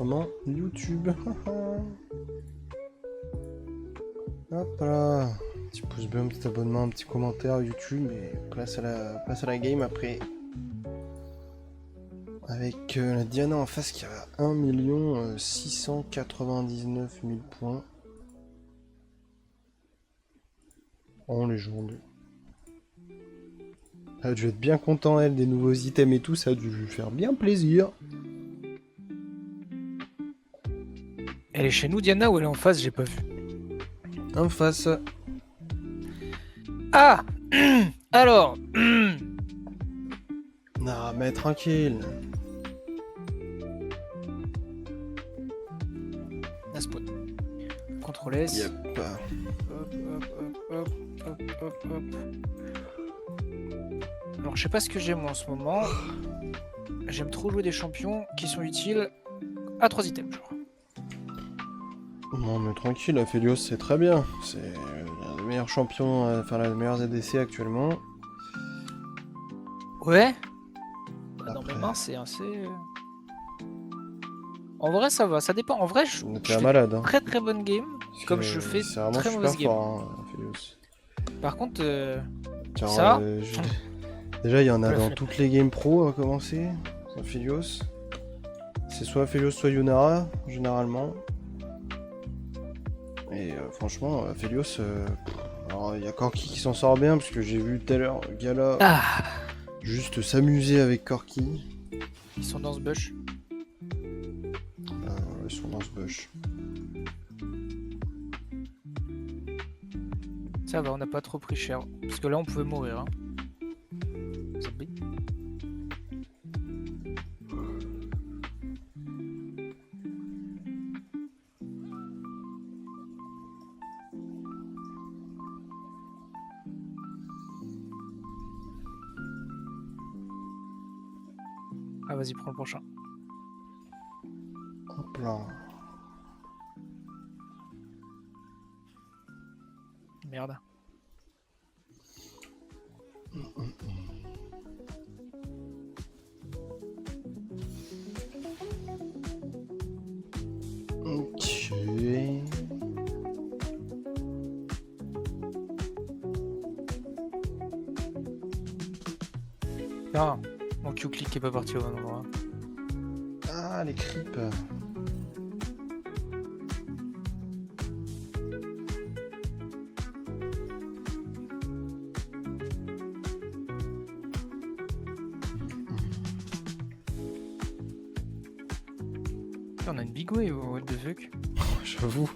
enregistrement YouTube. Hop là. Petit pouce bleu, un petit abonnement, un petit commentaire YouTube et place à la game après. Avec la Diana en face qui a 1 699 000 points. En légende. Elle a dû être bien content, elle, des nouveaux items et tout, ça a dû lui faire bien plaisir. Elle est chez nous, Diana, ou elle est en face? J'ai pas vu. En face. Ah alors Non, mais tranquille. un spawn. CTRL S. Yep. Hop, hop, hop, hop, hop, hop, hop. Alors, je sais pas ce que j'aime moi en ce moment. J'aime trop jouer des champions qui sont utiles à 3 items, genre. Non, mais tranquille, Aphelios c'est très bien. C'est le meilleur champion, enfin la meilleure ZDC actuellement. Ouais. Dans Après- mes mains, c'est assez. En vrai, ça va, ça dépend. En vrai, je T'es un fais malade, hein. très très bonne game. Parce Comme que je fais c'est vraiment très super mauvaise game. fort, hein, Aphelios. Par contre, Tiens, ça. Déjà, il y en a Le dans flip. toutes les games pro à commencer. Aphelios. C'est soit Aphelios, soit Yunara, généralement. Et franchement, Aphelios, alors il y a Corki qui s'en sort bien, parce que j'ai vu tout à l'heure Gala Ah, juste s'amuser avec Corki. ils sont dans ce bush. Ils sont dans ce bush. Ça va, on n'a pas trop pris cher. Parce que là, on pouvait mourir. Hein. Ça te bite. Ah, vas-y, prends le prochain. Hop là. Merde. Ok. Ah, mon Q-click est pas parti au bon endroit. Ah, les creeps. On a une big wave, what the fuck. J'avoue.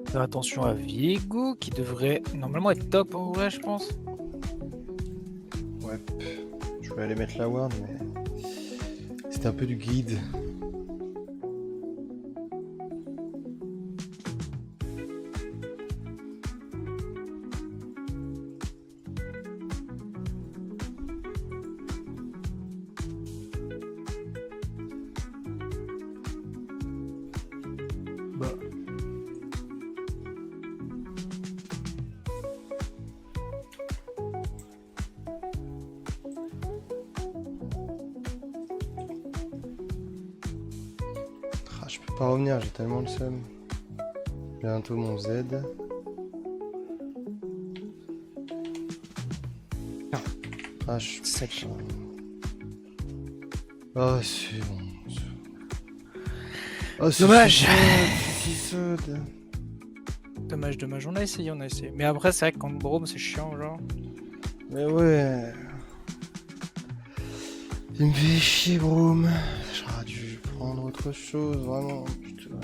Faire attention à Viego qui devrait normalement être top en vrai, je pense. Ouais. Je vais aller mettre la ward, mais c'était un peu du guide. Bah. Ah, je peux pas revenir, j'ai tellement le seum. Bientôt mon Z. Ah, je... Sec. Ah, c'est bon. Ah, c'est Dommage. Sud. Dommage, dommage. On a essayé, on a essayé. Mais après, c'est vrai que quand Brome, c'est chiant, genre. Mais ouais. Il me fait chier, Broom. J'aurais dû prendre autre chose, vraiment. Putain.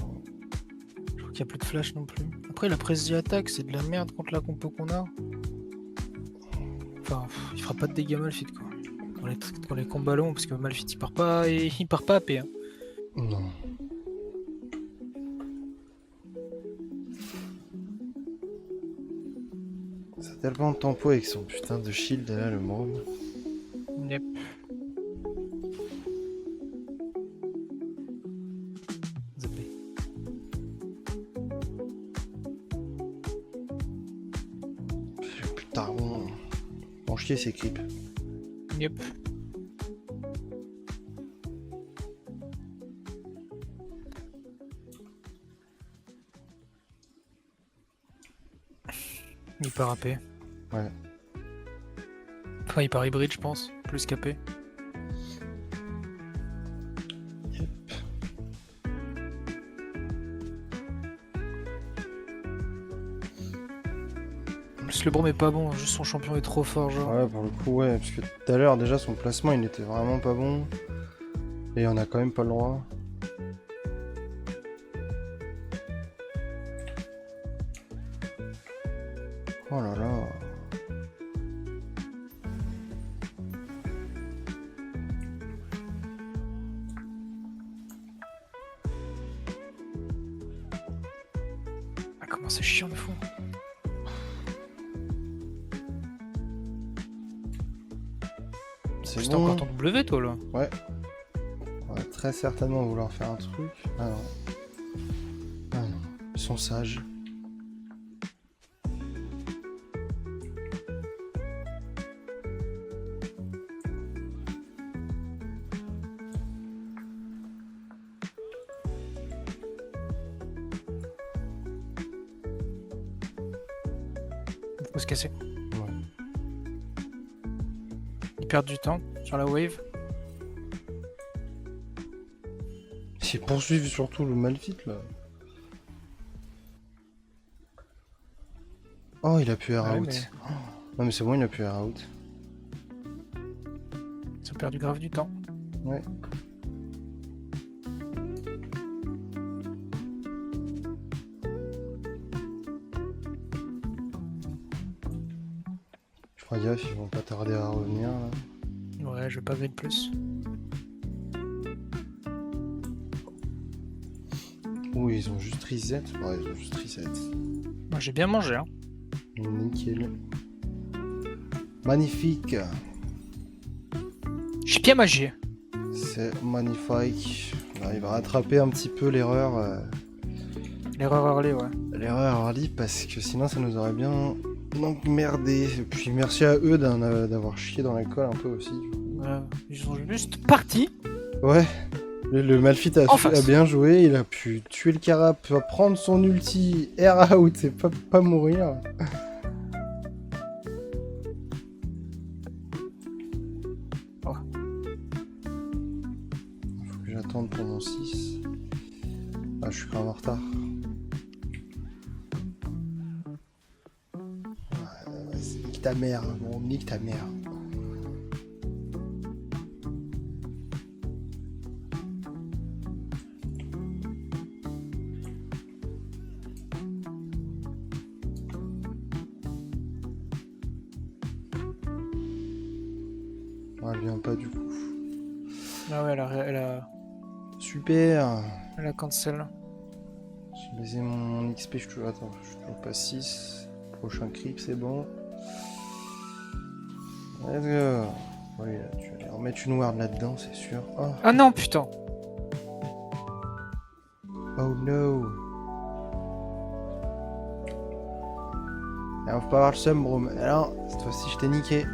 Je crois qu'il n'y a plus de flash non plus. Après, la prise d'attaque, c'est de la merde contre la compo qu'on a. Enfin, il fera pas de dégâts Malphite, quoi. Dans les combats longs, parce que Malphite, il part pas AP. Hein. Non. Ça a tellement de tempo avec son putain de shield là, le môme. Yep. Zappé. Putain, bon chier ces creeps. Yep. Il part AP. Ouais. Enfin, il part hybride, je pense. Plus qu'AP. Yep. En plus, le Brom est pas bon, juste son champion est trop fort, genre. Ouais, pour le coup, ouais, parce que tout à l'heure, déjà, son placement, il était vraiment pas bon. Et on a quand même pas le droit. Oh là là. Ah, comment c'est chiant le fond. C'est C'était bon. encore ton W, toi, là. Ouais. On va très certainement vouloir faire un truc. Ah non. Ah non. Ils sont sages. Il faut se casser. Ouais. Ils perdent du temps sur la wave. Ils poursuivent surtout le Malphite là. Oh, il a pu air Ouais, out. mais- Oh. Non mais c'est bon, il a pu air out. Ils ont perdu grave du temps. Ouais. Je crois gaffe, ils vont pas tarder à revenir là. Ouais, je vais pas grid plus. Ouh, ils ont juste reset. Ouais, ils ont juste reset. Moi, j'ai bien mangé, hein. Nickel. Magnifique. J'ai bien mangé. C'est magnifique. Là, il va rattraper un petit peu l'erreur. L'erreur early, ouais. L'erreur Harley parce que sinon ça nous aurait bien emmerdé. Et puis merci à eux d'avoir chié dans la colle un peu aussi. Ils sont juste partis. Ouais, le Malphite En a face. bien joué, il a pu tuer le Carap, prendre son ulti, air out et pas mourir. Oh. Faut que j'attende pour mon 6. Ah, je suis quand même en retard. Vas-y, nique ta mère, bon, nique ta mère. Ouais, elle vient pas du coup. Ah ouais, Super. elle a cancel. J'ai baisé mon XP, attends, je suis toujours pas 6. Prochain creep, c'est bon. Let's go. Oui, là, tu vas aller remettre une ward là-dedans, c'est sûr. Oh, Ah non, putain. oh no. Et on peut pas avoir le seum, bro. Alors, cette fois-ci, je t'ai niqué.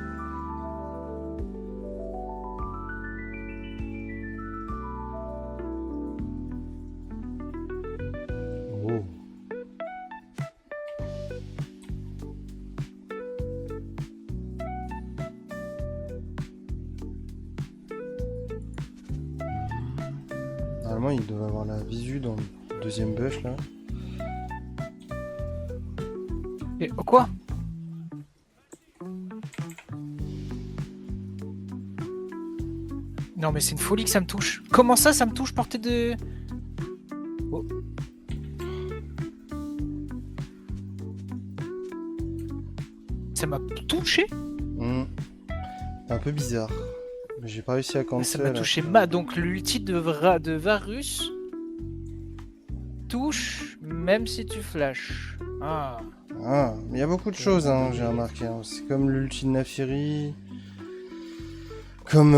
Oh. Normalement, il doit avoir la visu dans le deuxième bush là. Et oh, quoi? Non mais c'est une folie que ça me touche. Comment ça me touche portée de... Oh. Ça m'a touché? C'est un peu bizarre. Mais j'ai pas réussi à Mais ça cancel. m'a touché donc l'ulti de Varus touche même si tu flashes. Ah. Ah, mais il y a beaucoup de choses, hein, j'ai remarqué. Hein. C'est comme l'ulti de Naafiri. Comme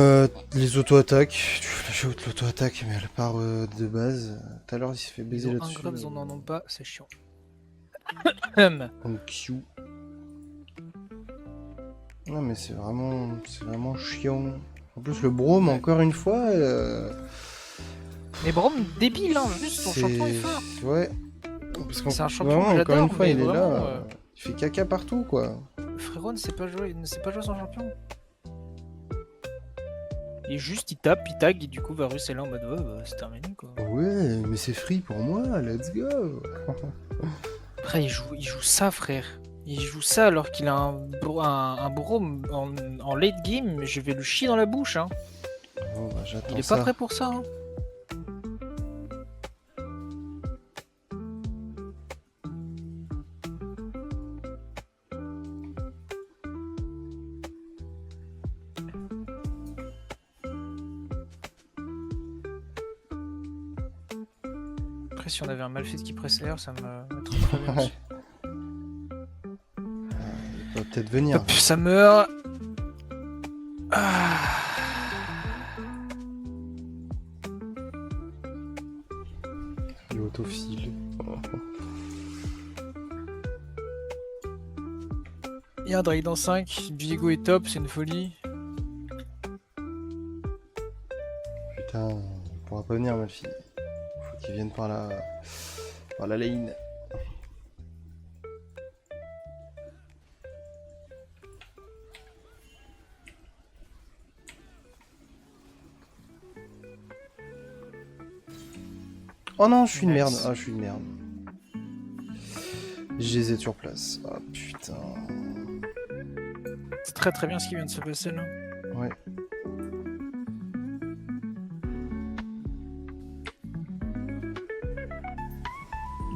les auto-attaques. Tu flashes out l'auto-attaque, mais elle part de base. Tout à l'heure, il s'est fait baiser Ils ont un là-dessus. grave, ils en ont pas, c'est chiant. En Q. Non, mais c'est vraiment chiant. En plus, le Braum, encore une fois. Mais Braum, débile, hein, juste son champion est fort. Ouais. Parce qu'en C'est un champion vraiment, que encore j'adore, une fois, mais il est vraiment, là. Il fait caca partout, quoi. Frérot ne sait pas jouer, il ne sait pas jouer son champion. Et juste, il tape, il tag, et du coup, Varus est là en mode, ouais, bah, c'est terminé, quoi. Ouais, mais c'est free pour moi, let's go. Après, il joue ça, frère. Il joue ça alors qu'il a un Braum en late game, je vais le chier dans la bouche, hein. Bon, bah, j'attends Il est ça. pas prêt pour ça, hein. Après, si on avait un Malphite qui pressait R, ça me mettrait très bien Ouais. aussi. Il va peut-être venir. Hop, ça meurt. Ah. Il autofile. Il y a un Drake dans 5, Viego est top, c'est une folie. Putain, il pourra pas venir, ma fille. Faut qu'il vienne par la lane. Oh non, je suis une merde. Nice. Ah, je suis une merde. Je les ai sur place. Ah putain. C'est très très bien ce qui vient de se passer là. Ouais.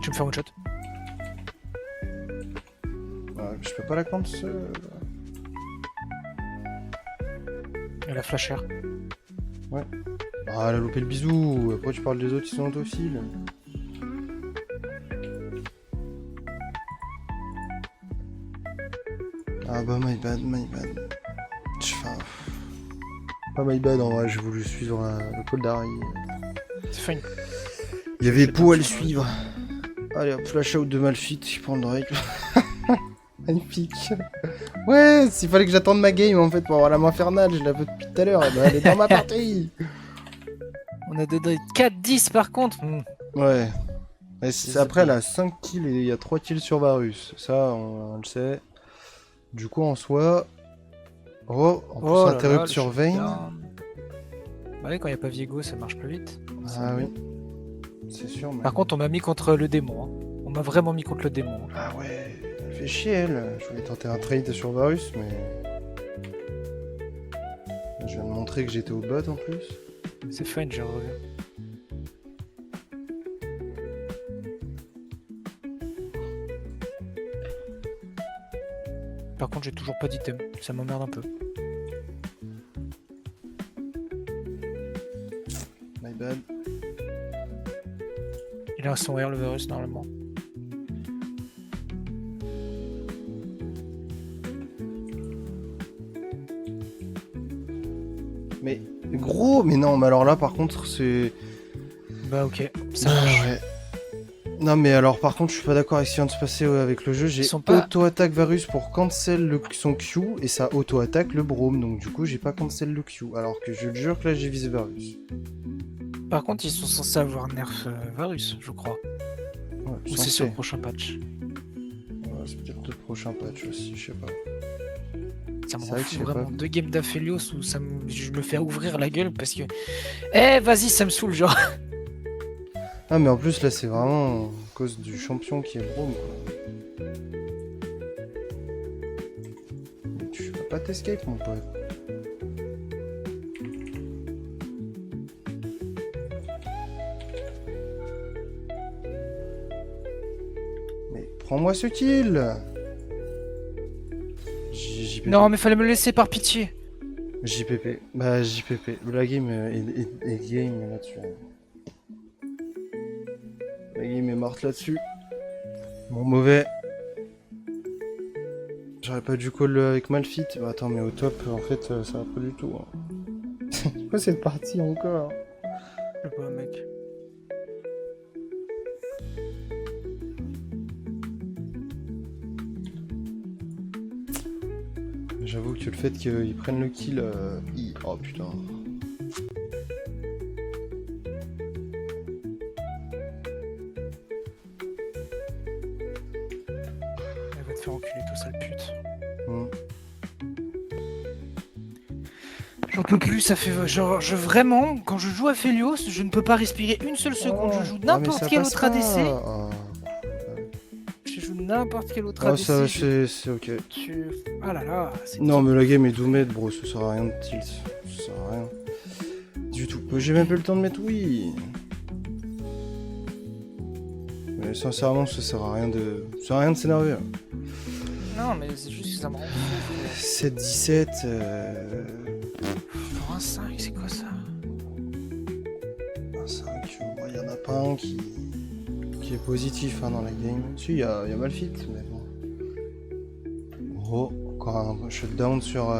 Tu me fais un one shot. Ouais, je peux pas la prendre ce. Elle a flash R. Ah, elle a loupé le bisou. Après, tu parles des autres qui sont autofiles. Ah bah, my bad, my bad. Enfin. Pas my bad en vrai, j'ai voulu suivre le col d'Harry. C'est fine. Il y avait Pau à le suivre. Allez hop, flash out de Malphite qui prend le Drake. Magnifique. Ouais, s'il fallait que j'attende ma game en fait pour avoir la main infernale, je la veux depuis tout à l'heure. Bah, elle est dans ma partie. On a des 4-10 par contre. Ouais. Mais après, elle a 5 kills et il y a 3 kills sur Varus. Ça, on le sait. Du coup, en soi. Oh, en plus, là interrupt là, le sur Vayne. shutdown. Bah oui, quand il n'y a pas Viego, ça marche plus vite. Ah oui. C'est sûr. Mais... Par contre, on m'a mis contre le démon. Hein. On m'a vraiment mis contre le démon. Hein. Ah ouais. Elle fait chier, elle. Je voulais tenter un trade sur Varus, mais. Je viens de montrer que j'étais au bot en plus. C'est fun, j'ai revu. Par contre, j'ai toujours pas d'item. Ça m'emmerde un peu. My bad. Il a son R, le Varus, normalement. Mais gros, mais non, mais alors là par contre c'est. Bah ok, ça marche. Ouais. Non mais alors par contre je suis pas d'accord avec ce qui vient de se passer avec le jeu. J'ai sont pas- auto-attaque Varus pour cancel son Q et ça auto-attaque le Braum. Donc du coup j'ai pas cancel le Q. Alors que je le jure que là j'ai visé Varus. Par contre, ils sont censés avoir nerf Varus, je crois. Ouais, Ou c'est sur le prochain patch. Ouais, c'est peut-être le prochain patch aussi, je sais pas. Ça me C'est rend vrai que fou je sais pas. vraiment. 2 games d'Aphelios où je me fais ouvrir la gueule parce que. Eh, vas-y, ça me saoule, genre. Ah mais en plus là c'est vraiment à cause du champion qui est le Braum quoi. Mais tu vas pas t'escape mon pote. Mais prends-moi ce kill. Non, mais fallait me le laisser par pitié. JPP. Bah JPP. La game est game là-dessus. La game est morte là-dessus. Bon, mauvais. J'aurais pas dû call avec Malfit. Bah attends, mais au top, en fait, ça va pas du tout. Hein. C'est quoi cette partie encore? Je sais pas, mec. J'avoue que le fait qu'ils prennent le kill... Oh putain. Elle va te faire enculer, toi, sale pute. J'en peux plus, ça fait genre vraiment quand je joue à Felios, je ne peux pas respirer une seule seconde. Je joue n'importe quel autre ADC. Oh. Je joue n'importe quel autre Oh, ADC. ça, c'est ok. Ah là là, c'est Non, mais la game est doomette, bro. Ça sert à rien de tilt. Ça sert à rien. Du tout. J'ai même pas eu le temps de mettre oui. Mais sincèrement, ça sert à rien de. Ça sert à rien de s'énerver. Non, mais c'est juste que ça me rend fou. 7-17. Pour un 5, c'est quoi ça? Un 5, il y en a pas un qui est positif hein, dans la game. Si, il y a Malfit, mais bon. Oh, encore un shutdown sur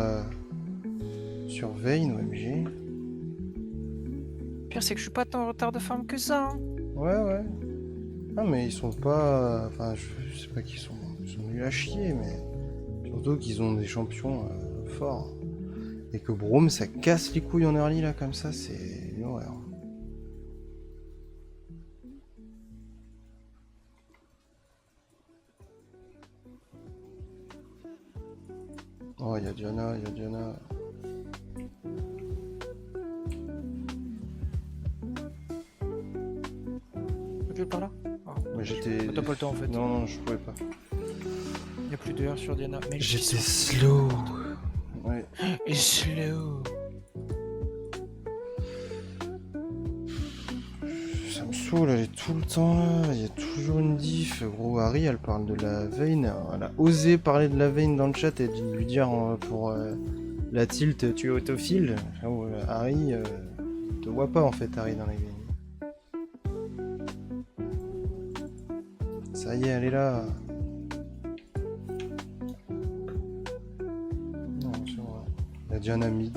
Vayne, OMG. Le pire, c'est que je suis pas tant en retard de farm que ça. Hein. Ouais. Non, mais ils sont pas. Enfin, je sais pas qu'ils sont. Ils sont nuls à chier, mais. Surtout qu'ils ont des champions forts. Et que Braum, ça casse les couilles en early là, comme ça, c'est une horreur. Oh, il y a Diana. Tu veux par là? Mais j'étais. T'as pas le temps en fait. Non, je pouvais pas. Il y a plus de R sur Diana. Mais J'étais slow. Ouais. Et slow. Ça me saoule, elle est tout le temps là, il y a toujours une diff. Gros, Harry, elle parle de la Vayne, elle a osé parler de la Vayne dans le chat et lui dire pour la tilt, tu es autophile. Harry, te voit pas en fait, Harry, dans la game. Ça y est, elle est là. Non, c'est vrai. Il y a Diana mid.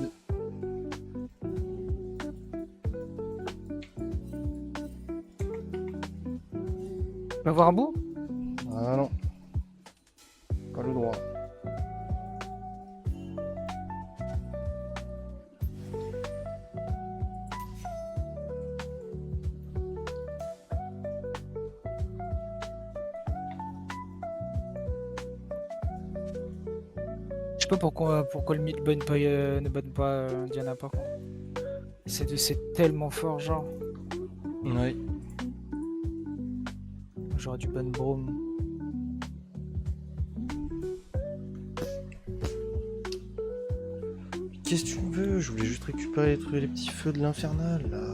Va voir un bout? Ah non. Pas le droit. Je sais pas pourquoi le mid ne bonne pas Diana par contre. C'est tellement fort genre. Oui. J'aurais du bon Braum. Qu'est-ce que tu veux? Je voulais juste récupérer les petits feux de l'infernal là.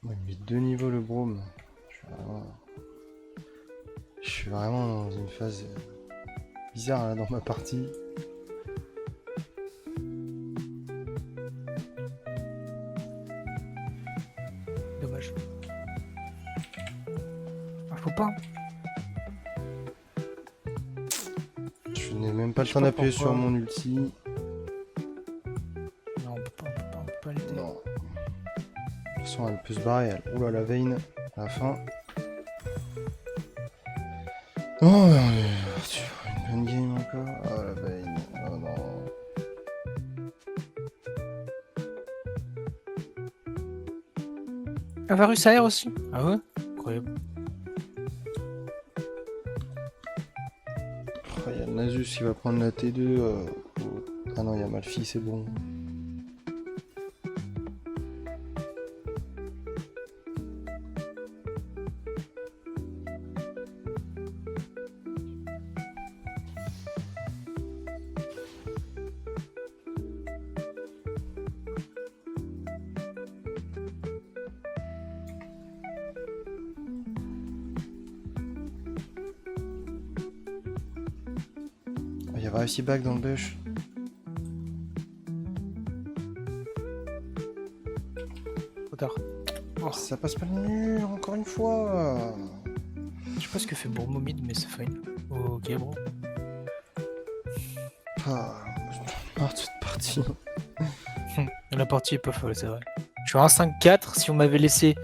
Il met 2 niveaux le Braum. Je suis vraiment dans une phase bizarre là dans ma partie. Dommage. Ah, faut pas. Je n'ai même pas le Je temps sais pas d'appuyer sur pourquoi. mon ulti. Non, on peut pas l'aider. Non. De toute façon, elle peut se barrer. Elle... Oula, la Vayne, à la fin. Oh, tu vois, une bonne game encore. Oh, la Vayne. Oh non. Un Varus AR aussi? Ah ouais? Incroyable. Oh, il y a Nasus qui va prendre la T2. Ah non, il y a Malfi, c'est bon. Il y avait aussi back dans le bush. Trop tard. Oh, Ça passe pas le mur, encore une fois. je sais pas ce que fait Bourmo mid, mais c'est fine. Ok, bro. Ah, toute partie. La partie est pas folle, c'est vrai. Je suis à 1-5-4. Si on m'avait laissé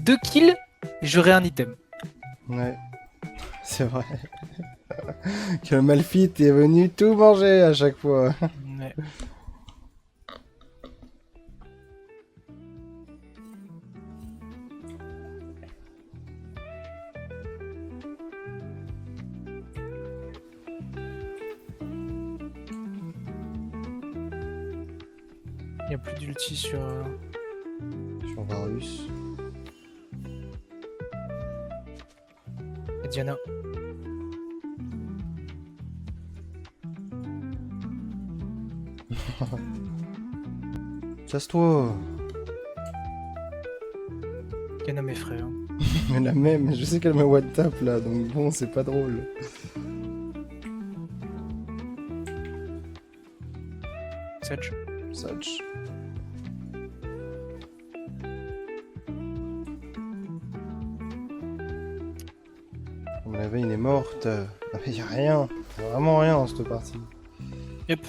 2 kills, j'aurais un item. Ouais, c'est vrai. Que le Malphite est venu tout manger à chaque fois. Ouais. Il n'y a plus d'ulti sur... Sur Varus. Diana. Casse-toi. Diana mes frères. Mais la même, je sais qu'elle me one tap là, donc bon, c'est pas drôle. Sedge. Sage. On l'avait, il est morte. Ah, mais y a rien. Y a vraiment rien dans cette partie. Yep.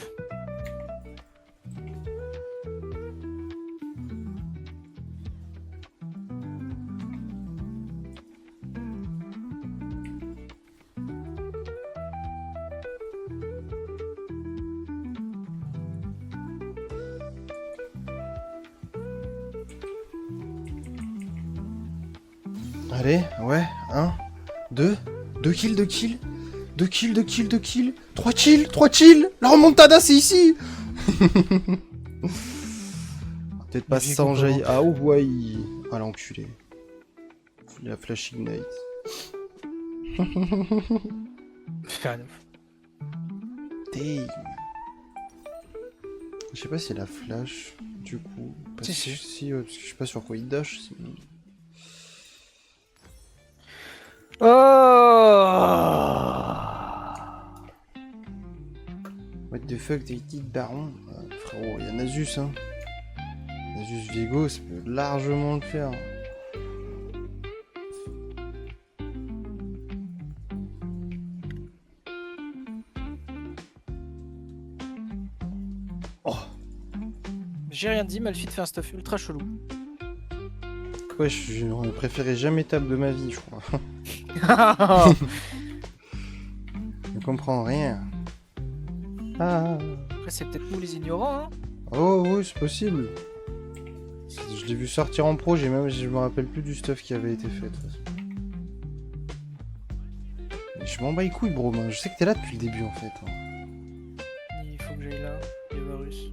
Allez, ouais, 1, 2, 2 kills, 2 kills, 2 kills, 2 kills, 2 kills, 3 kills, 3 kills. La remontada, c'est ici. Peut-être pas J'ai sans compris. jaillir. Ah ouais. Ah l'enculé. La flash ignite. Fair enough. Damn. Je sais pas si la flash, du coup. Parce Si, que, si. parce que je sais pas sur quoi il dash. Oh, What the fuck, t'es dit baron? Frérot, il y a Nasus, hein. Nasus Viego, ça peut largement le faire. Oh, j'ai rien dit, Malphite fait un stuff ultra chelou. ouais, j'aurais préféré jamais table de ma vie, je crois. Je comprends rien. Ah. Après, c'est peut-être nous les ignorants, hein. Oh, oui, c'est possible. Je l'ai vu sortir en pro, je me rappelle plus du stuff qui avait été fait, de toute façon. Mais je m'en bats les couilles, bro, moi. Je sais que t'es là depuis le début, en fait. Hein. Il faut que j'aille là. Il y a Varus.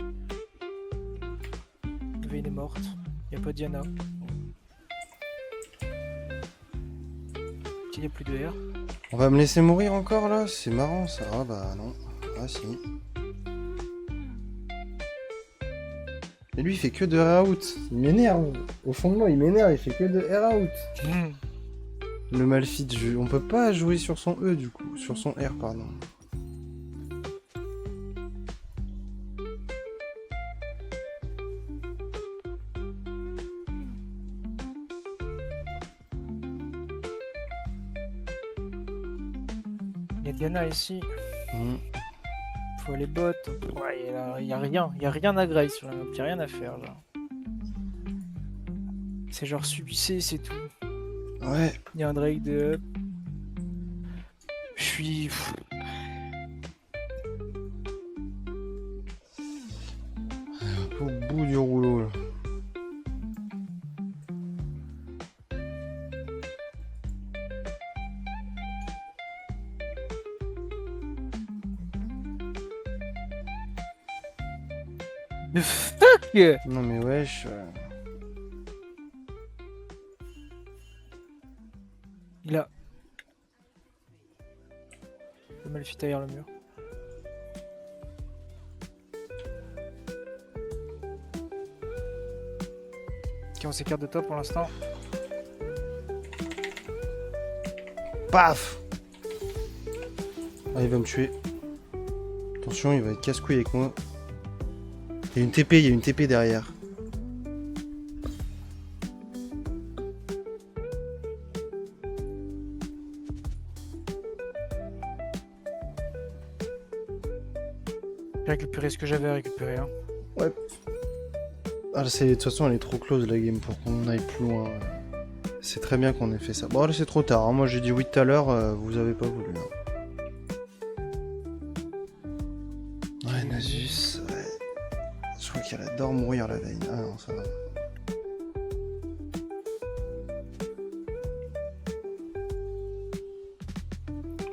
Vayne est morte. Il n'y a pas Diana. Il n'y a plus de R. On va me laisser mourir encore, là? C'est marrant, ça. Ah, bah, non. Ah, si. Mais lui, il fait que de air out. Il m'énerve. Au fond de moi, il m'énerve. Il fait que de air out. Le Malphite, on peut pas jouer sur son E, du coup. Sur son R, pardon. Il y a Diana ici. Hmm. Faut aller bot. Ouais, il y a rien. Il y a rien à grey sur la map. Il y a rien à faire, genre. C'est genre subissé, c'est tout. Ouais. Il y a un Drake de... Je suis... Au bout du rouleau, là. The fuck. Non, mais wesh. Il a... Le Malphite derrière le mur. Ok, on s'écarte de top pour l'instant. Paf. Ah, il va me tuer. Attention, il va être casse-couille avec moi. Il y a une TP, il y a une TP derrière. J'ai récupéré ce que j'avais à récupérer. Hein. Ouais. Ah, de toute façon, elle est trop close la game pour qu'on aille plus loin. C'est très bien qu'on ait fait ça. Bon, là, c'est trop tard. Hein. Moi, j'ai dit oui tout à l'heure, vous avez pas voulu. Hein. Ouais, Nasus. Ouais. Je crois qu'elle adore mourir la veille. Ah non, ça va.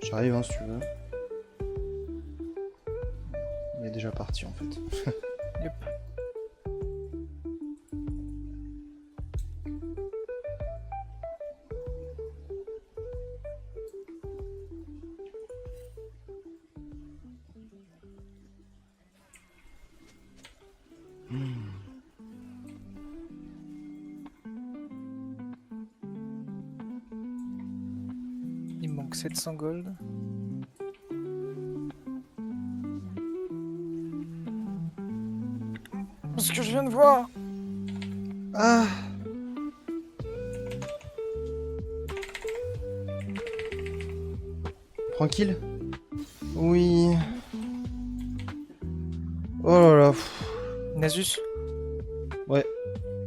J'arrive, hein, si tu veux. Il est déjà parti, en fait. Yep. Il me manque 700 gold. Ce que je viens de voir. Ah! Tranquille? Oui. Oh là là. Pff. Nasus. Ouais.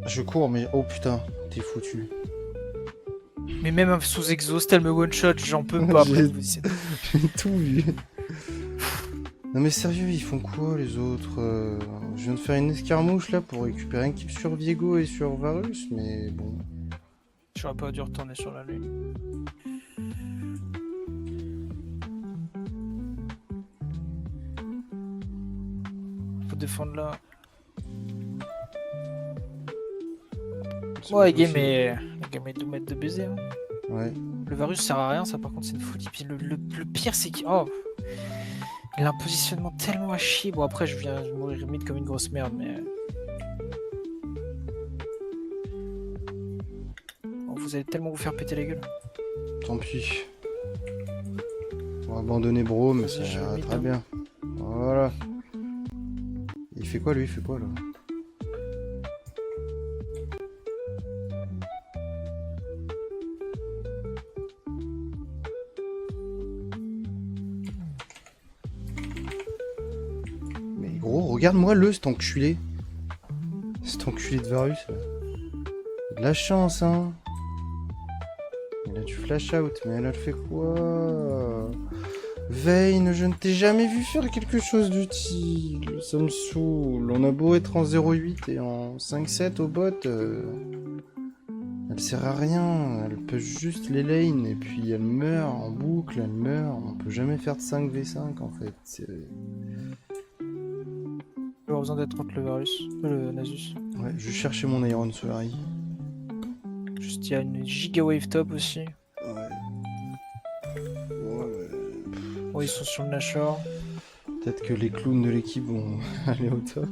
Je cours, mais oh putain, t'es foutu. Mais même sous exhaust, elle me one shot, j'en peux pas. Après, J'ai tout vu. Non mais sérieux, ils font quoi les autres? Je viens de faire une escarmouche là pour récupérer un kill sur Viego et sur Varus, mais bon. J'aurais pas dû retourner sur la lune. Faut défendre là. Ouais, la game est 2 mètres de baiser. Hein. Ouais. Le Varus sert à rien, ça par contre c'est une folie. Puis le pire c'est qu'il. Oh, il a un positionnement tellement à chier. Bon, après je viens de mourir mid comme une grosse merde, mais. Oh, vous allez tellement vous faire péter la gueule. Tant pis. On va abandonner bro, mais ça Vas-y, je ira mets très dedans. bien. Voilà. Il fait quoi lui? Il fait quoi là? Mais gros, regarde-moi le cet enculé. Cet enculé de Varus. Là. De la chance, hein. Il a du flash out, mais elle a fait quoi? Vayne, je ne t'ai jamais vu faire quelque chose d'utile. Ça me saoule. On a beau être en 0.8 et en 5.7 au bot. Elle sert à rien. Elle peut juste les lanes et puis elle meurt en boucle. Elle meurt. On peut jamais faire de 5v5 en fait. J'ai pas besoin d'être contre le Varus, le Nasus. Ouais, je cherchais mon Iron Solari. Juste il y a une giga wave top aussi. Ouais. Oh, ils sont sur le Nashor. Peut-être que les clowns de l'équipe vont aller au top.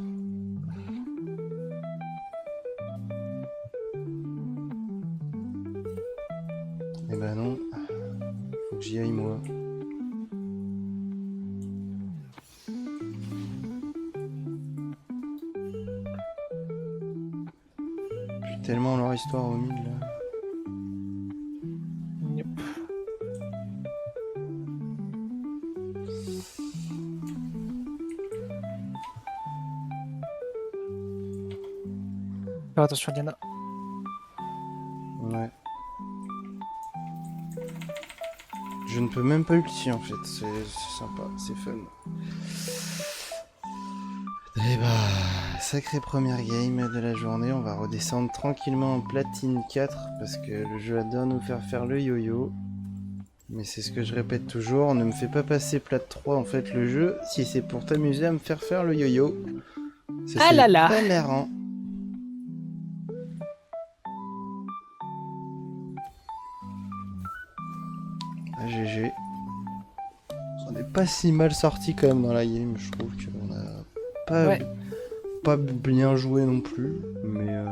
Eh ben non. Faut que j'y aille moi. Puis tellement leur histoire au mid là. Yep. Faire attention à Diana. Ouais. Je ne peux même pas ulti en fait, c'est sympa, c'est fun. Et bah, sacrée première game de la journée, on va redescendre tranquillement en platine 4 parce que le jeu adore nous faire le yo-yo. Mais c'est ce que je répète toujours, ne me fais pas passer plat 3 en fait le jeu si c'est pour t'amuser à me faire le yo-yo. Ah là là. Pas marrant. Ah, GG. On est pas si mal sorti quand même dans la game, je trouve qu'on a pas, Ouais. pas bien joué non plus, mais